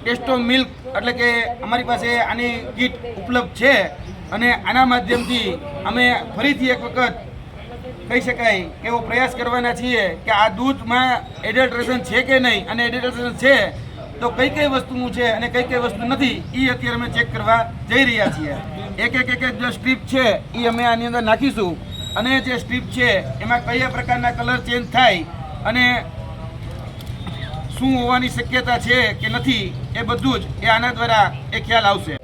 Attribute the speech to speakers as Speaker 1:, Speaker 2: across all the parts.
Speaker 1: ટેસ્ટો milk એટલે કે અમારી પાસે આની કીટ ઉપલબ્ધ છે અને આના માધ્યમથી અમે ફરીથી એક વખત કહી શકાય કે એવો પ્રયાસ કરવાના છીએ કે આ દૂધમાં એડલ્ટ્રેશન છે કે નહીં, અને એડલ્ટ્રેશન છે તો કઈ કઈ વસ્તુનું છે અને કઈ કઈ વસ્તુ નથી એ અત્યારે અમે ચેક કરવા જઈ રહ્યા છીએ. એક જે સ્ટ્રીપ છે એ અમે આની અંદર નાખીશું અને જે સ્ટ્રીપ છે એમાં કયા પ્રકારના કલર ચેન્જ થાય અને શું હોવાની શક્યતા છે કે નથી એ બધું જ એ આના દ્વારા એ ખ્યાલ આવશે.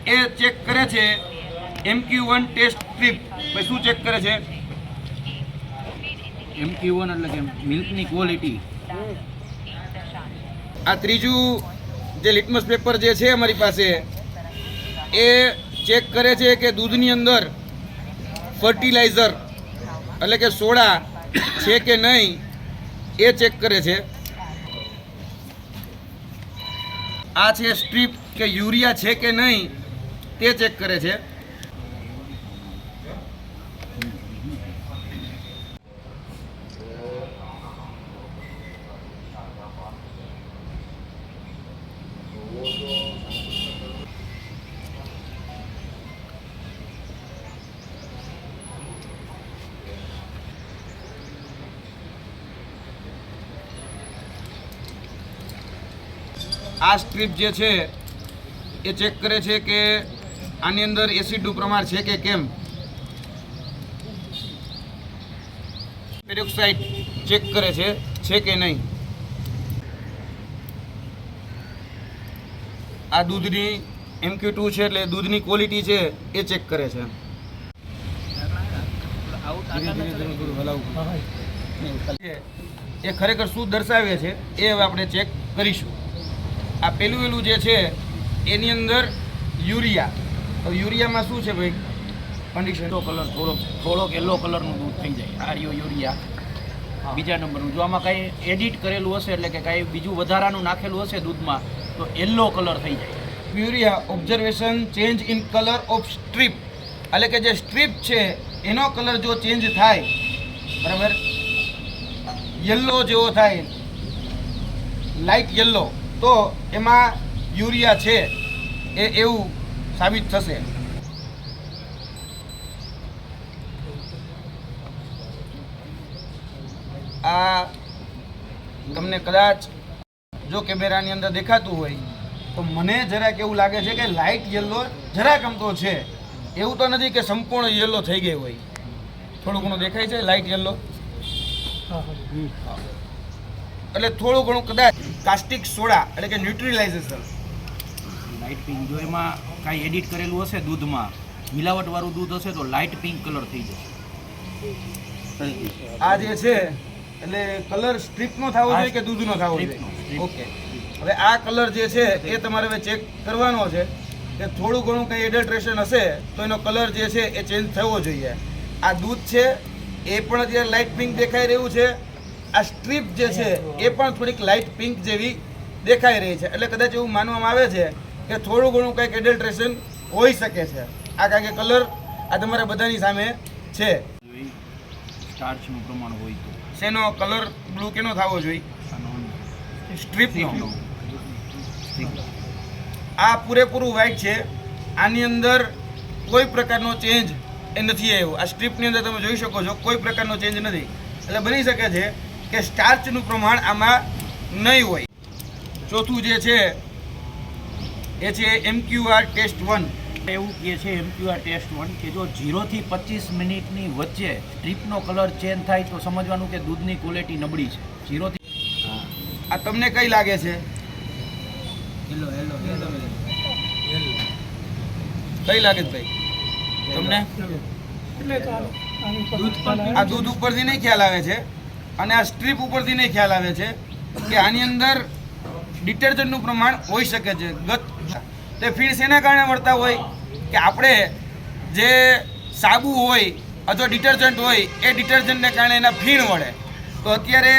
Speaker 1: એ ચેક કરે છે MQ1 ટેસ્ટ સ્ટ્રીપ. ભાઈ શું ચેક કરે છે?
Speaker 2: MQ1 એટલે કે મિલ્કની ક્વોલિટી.
Speaker 1: આ ત્રીજું જે લિટમસ પેપર જે છે અમારી પાસે એ ચેક કરે છે કે દૂધની અંદર ફર્ટિલાઇઝર એટલે કે સોડા છે કે નહીં એ ચેક કરે છે. આ છે સ્ટ્રીપ કે યુરિયા છે કે નહીં તે ચેક કરે છે. આ સ્ટ્રીપ જે છે એ ચેક કરે છે કે આની અંદર એસિડનું પ્રમાણ છે કે કેમ. પેરોક્સાઇડ ચેક કરે છે કે નહીં. આ દૂધની MQ2 છે એટલે દૂધની ક્વોલિટી છે એ ચેક કરે છે. એ ખરેખર શું દર્શાવે છે એ હવે આપણે ચેક કરીશું. આ પહેલું જે છે એની અંદર યુરિયા. તો યુરિયામાં શું છે ભાઈ કન્ડિશન?
Speaker 2: કલર થોડોક યલો કલરનું દૂધ થઈ જાય. આ યુરિયા બીજા નંબરનું. જો આમાં કાંઈ એડિટ કરેલું હશે એટલે કે કાંઈ બીજું વધારાનું નાખેલું હશે દૂધમાં તો યલો કલર થઈ જાય.
Speaker 1: Urea observation change in colour of strip એટલે કે જે સ્ટ્રીપ છે એનો કલર જો ચેન્જ થાય, બરાબર, યલો જેવો થાય, લાઇટ યલો, તો એમાં યુરિયા છે એ એવું સાબિત થશે. આ તમને કદાચ જો કેમેરાની અંદર દેખાતું હોય તો મને જરાક એવું લાગે છે કે લાઇટ યલો જરાક અમતો છે. એવું તો નથી કે સંપૂર્ણ યલો થઈ ગઈ હોય. થોડું ઘણું દેખાય છે લાઇટ યલો, એટલે થોડું ઘણું કદાચ કાસ્ટિક સોડા એટલે કે ન્યુટ્રલાઇઝેશન.
Speaker 2: Light pink. જો એમાં કાંઈ એડિટ કરેલું હશે દૂધમાં, મિલાવટવાળું દૂધ હશે તો લાઇટ પિંક કલર થઈ જશે.
Speaker 1: આ જે છે એટલે કલર સ્ટ્રીપનો થવો જોઈએ કે દૂધનો થવો જોઈએ? ઓકે. હવે આ કલર જે છે એ તમારે હવે ચેક કરવાનો છે કે થોડું ઘણું કંઈ એડલ્ટ્રેશન હશે તો એનો કલર જે છે એ ચેન્જ થવો જોઈએ. આ દૂધ છે એ પણ અત્યારે લાઇટ પિંક દેખાઈ રહ્યું છે. આ સ્ટ્રીપ જે છે એ પણ થોડીક લાઇટ પિંક જેવી દેખાઈ રહી છે. એટલે કદાચ એવું માનવામાં આવે છે કે થોડું ઘણું કંઈક એડલ્ટ્રેશન હોઈ શકે છે. આ કારણ કે કલર આ તમારા બધાની સામે છે.
Speaker 2: સ્ટાર્ચનું પ્રમાણ હોય તો
Speaker 1: શેનો કલર બ્લુ કેનો થવો જોઈએ? સ્ટ્રીપનો. આ પૂરેપૂરું વ્હાઇટ છે. આની અંદર કોઈ પ્રકારનો ચેન્જ એ નથી આવ્યો. આ સ્ટ્રીપની અંદર તમે જોઈ શકો છો કોઈ પ્રકારનો ચેન્જ નથી. એટલે બની શકે છે કે સ્ટાર્ચનું પ્રમાણ આમાં નહીં હોય. ચોથું જે છે એ છે MQR ટેસ્ટ 1.
Speaker 2: એવું કહે છે MQR ટેસ્ટ 1 કે જો 0 થી 25 મિનિટની વચ્ચે સ્ટ્રીપનો કલર ચેન્જ થાય તો સમજવાનું કે દૂધની ક્વોલિટી નબળી છે. 0 થી
Speaker 1: આ તમને કઈ લાગે છે? કઈ લાગે છે ભાઈ તમને? આ દૂધ ઉપરથી નહીં ખ્યાલ આવે છે અને આ સ્ટ્રીપ ઉપરથી નહીં ખ્યાલ આવે છે કે આની અંદર ડિટર્જન્ટનું પ્રમાણ હોઈ શકે છે. તે ફીડ શેના કારણે મળતા હોય કે આપણે જે સાબુ હોય અથવા ડિટર્જન્ટ હોય એ ડિટર્જન્ટને કારણે એના ફીણ વળે. તો અત્યારે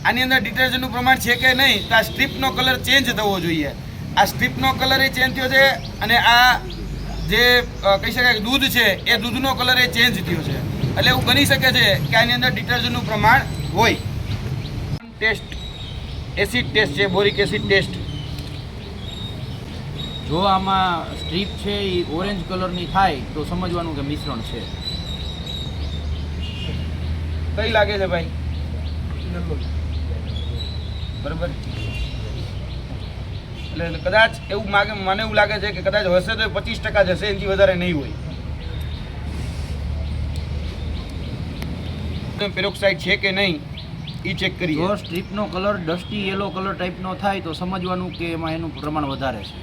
Speaker 1: આની અંદર ડિટર્જન્ટનું પ્રમાણ છે કે નહીં, તો આ સ્ટ્રીપનો કલર ચેન્જ થવો જોઈએ. આ સ્ટ્રીપનો કલર એ ચેન્જ થયો છે અને આ જે કહી શકાય કે દૂધ છે એ દૂધનો કલર એ ચેન્જ થયો છે. એટલે એવું બની શકે છે કે આની અંદર ડિટર્જન્ટનું પ્રમાણ હોય. ટેસ્ટ એસિડ ટેસ્ટ છે, બોરિક એસિડ ટેસ્ટ.
Speaker 2: જો આમાં સ્ટ્રીપ છે એ ઓરેન્જ કલરની થાય તો સમજવાનું કે મિશ્રણ છે.
Speaker 1: કઈ લાગે છે ભાઈ? બરાબર. એટલે કદાચ એવું મને એવું લાગે છે કે કદાચ હશે તો 25% જ હશે, એનાથી વધારે નહીં હોય. પેરોક્સાઇડ છે કે નહીં એ ચેક કરીએ.
Speaker 2: જો સ્ટ્રીપનો કલર ડસ્ટી યેલો કલર ટાઈપનો થાય તો સમજવાનું કે એમાં એનું પ્રમાણ વધારે છે.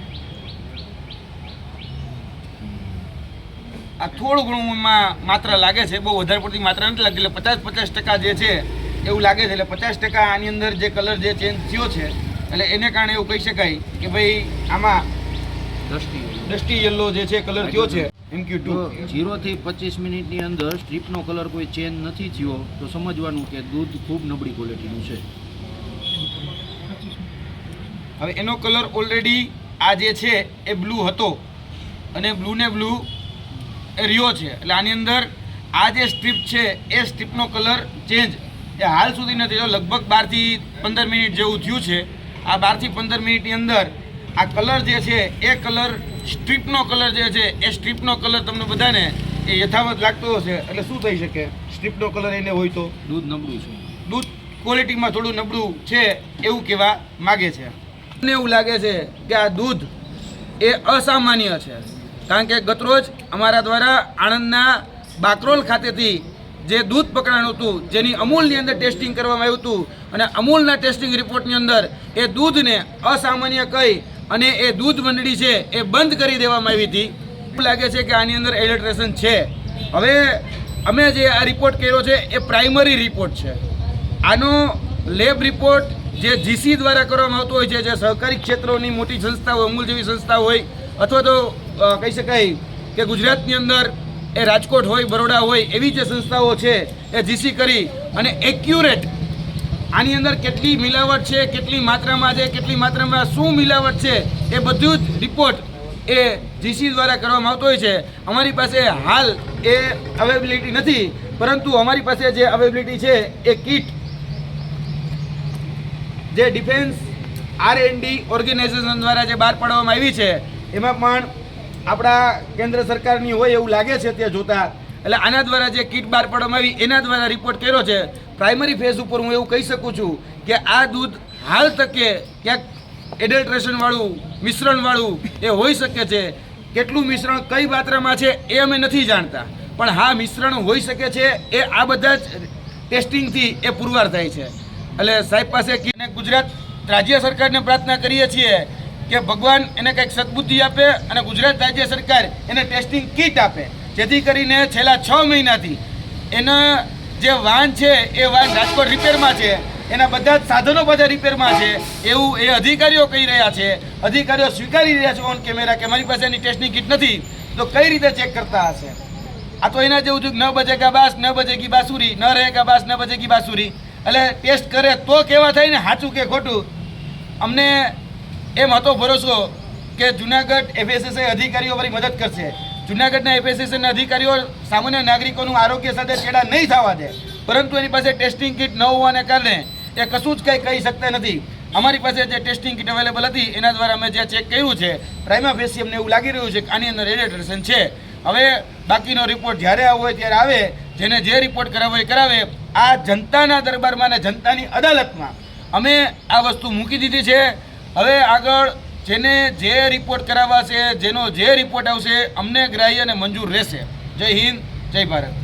Speaker 1: આ થોડું ઘણું એમાં માત્રા લાગે છે, બહુ વધારે પડતી માત્રા નથી લાગતી. એટલે 50% જે છે એવું લાગે છે. એટલે 50% આની અંદર જે કલર જે ચેન્જ થયો છે એટલે એને કારણે એવું કહી શકાય કે ભાઈ આમાં ડસ્ટી યલો જે છે કલર થયો છે. MQ2
Speaker 2: 0 થી 25 મિનિટની અંદર સ્ટ્રીપનો કલર કોઈ ચેન્જ નથી થયો તો સમજવાનું કે દૂધ ખૂબ નબળી ક્વોલિટીનું છે.
Speaker 1: હવે એનો કલર ઓલરેડી આ જે છે એ બ્લુ હતો અને બ્લુ ને બ્લુ એ રહ્યો છે. એટલે આની અંદર આ જે સ્ટ્રીપ છે એ સ્ટ્રીપનો કલર ચેન્જ એ હાલ સુધી નથી થયો. લગભગ 12 થી 15 મિનિટ જેવું થયું છે. આ 12 થી 15 મિનિટની અંદર આ કલર જે છે એ કલર સ્ટ્રીપનો કલર જે છે એ સ્ટ્રીપનો કલર તમને બધાને એ યથાવત લાગતો હશે. એટલે શું થઈ શકે? સ્ટ્રીપનો કલર એને હોય તો
Speaker 2: દૂધ નબળું છે,
Speaker 1: દૂધ ક્વોલિટીમાં થોડું નબળું છે એવું કહેવા માગે છે. મને એવું લાગે છે કે આ દૂધ એ અસામાન્ય છે. કારણ કે ગતરોજ અમારા દ્વારા આણંદના બાકરોલ ખાતેથી જે દૂધ પકડાણું હતું જેની અમૂલની અંદર ટેસ્ટિંગ કરવામાં આવ્યું હતું અને અમૂલના ટેસ્ટિંગ રિપોર્ટની અંદર એ દૂધને અસામાન્ય કહી અને એ દૂધ મંડળી છે એ બંધ કરી દેવામાં આવી હતી. એવું લાગે છે કે આની અંદર એડલ્ટ્રેશન છે. હવે અમે જે આ રિપોર્ટ કર્યો છે એ પ્રાઇમરી રિપોર્ટ છે. આનો લેબ રિપોર્ટ જે જીસી દ્વારા કરવામાં આવતો હોય છે, જે સહકારી ક્ષેત્રોની મોટી સંસ્થા હોય, અમૂલ જેવી સંસ્થા હોય અથવા તો કહી શકાય કે ગુજરાતની અંદર એ રાજકોટ હોય, બરોડા હોય એવી જે સંસ્થાઓ છે એ જીસી કરી અને એક્યુરેટ આની અંદર કેટલી મિલાવટ છે, કેટલી માત્રામાં છે, કેટલી માત્રામાં શું મિલાવટ છે એ બધું જ રિપોર્ટ એ જીસી દ્વારા કરવામાં આવતો હોય છે. અમારી પાસે હાલ એ અવેલેબિલિટી નથી, પરંતુ અમારી પાસે જે અવેલેબિલિટી છે એ કીટ જે ડિફેન્સ R&D ઓર્ગેનાઇઝેશન દ્વારા જે બહાર પાડવામાં આવી છે એમાં પણ આપણા કેન્દ્ર સરકારની હોય એવું લાગે છે ત્યાં જોતા. એટલે આના દ્વારા જે કીટ બહાર પાડવામાં આવી એના દ્વારા રિપોર્ટ કર્યો છે. પ્રાઇમરી ફેઝ ઉપર હું એવું કહી શકું છું કે આ દૂધ હાલ તકે ક્યાંક એડલ્ટ્રેશનવાળું મિશ્રણવાળું એ હોઈ શકે છે. કેટલું મિશ્રણ કઈ માત્રામાં છે એ અમે નથી જાણતા, પણ હા મિશ્રણ હોઈ શકે છે. એ આ બધા જ ટેસ્ટિંગથી એ પુરવાર થાય છે. એટલે સાહેબ પાસે ગુજરાત રાજ્ય સરકારને પ્રાર્થના કરીએ છીએ કે ભગવાન એને કંઈક સદબુદ્ધિ આપે અને ગુજરાત રાજ્ય સરકાર એને ટેસ્ટિંગ કીટ આપે, જેથી કરીને છેલ્લા 6 મહિનાથી એના જે વાહન છે એ વાહન રાજકોટ રિપેરમાં છે, એના બધા જ સાધનો બધા રિપેરમાં છે એવું એ અધિકારીઓ કહી રહ્યા છે. અધિકારીઓ સ્વીકારી રહ્યા છે ઓન કેમેરા કે મારી પાસે એની ટેસ્ટિંગ કીટ નથી. તો કઈ રીતે ચેક કરતા હશે? આ તો એના જેવું થયું ન બજેગા બાસ ન બજેગી બાસુરી, ન રહેગા બાસ ન બજેગી બાસુરી. એટલે ટેસ્ટ કરે તો કેવા થાય ને સાચું કે ખોટું. અમને એમ હતો ભરોસો કે જુનાગઢ FSSAI અધિકારીઓ મારી મદદ કરશે. જુનાગઢના FSSAIના અધિકારીઓ સામાન્ય નાગરિકોનું આરોગ્ય સાથે ચેડા નહીં થવા દે, પરંતુ એની પાસે ટેસ્ટિંગ કિટ ન હોવાને કારણે એ કશું જ કંઈ કહી શકતા નથી. અમારી પાસે જે ટેસ્ટિંગ કિટ અવેલેબલ હતી એના દ્વારા અમે જે ચેક કર્યું છે પ્રાઇમા ફેસી અમને એવું લાગી રહ્યું છે કે આની અંદર એડલ્ટ્રેશન છે. હવે બાકીનો રિપોર્ટ જ્યારે આવો હોય ત્યારે આવે, જેને જે રિપોર્ટ કરાવવો એ કરાવે. આ જનતાના દરબારમાં અને જનતાની અદાલતમાં અમે આ વસ્તુ મૂકી દીધી છે. હવે આગળ જેને જે રિપોર્ટ કરાવવાશે, જેનો જે રિપોર્ટ આવશે અમને ગ્રાહ્ય અને મંજૂર રહેશે. જય હિન્દ, જય ભારત.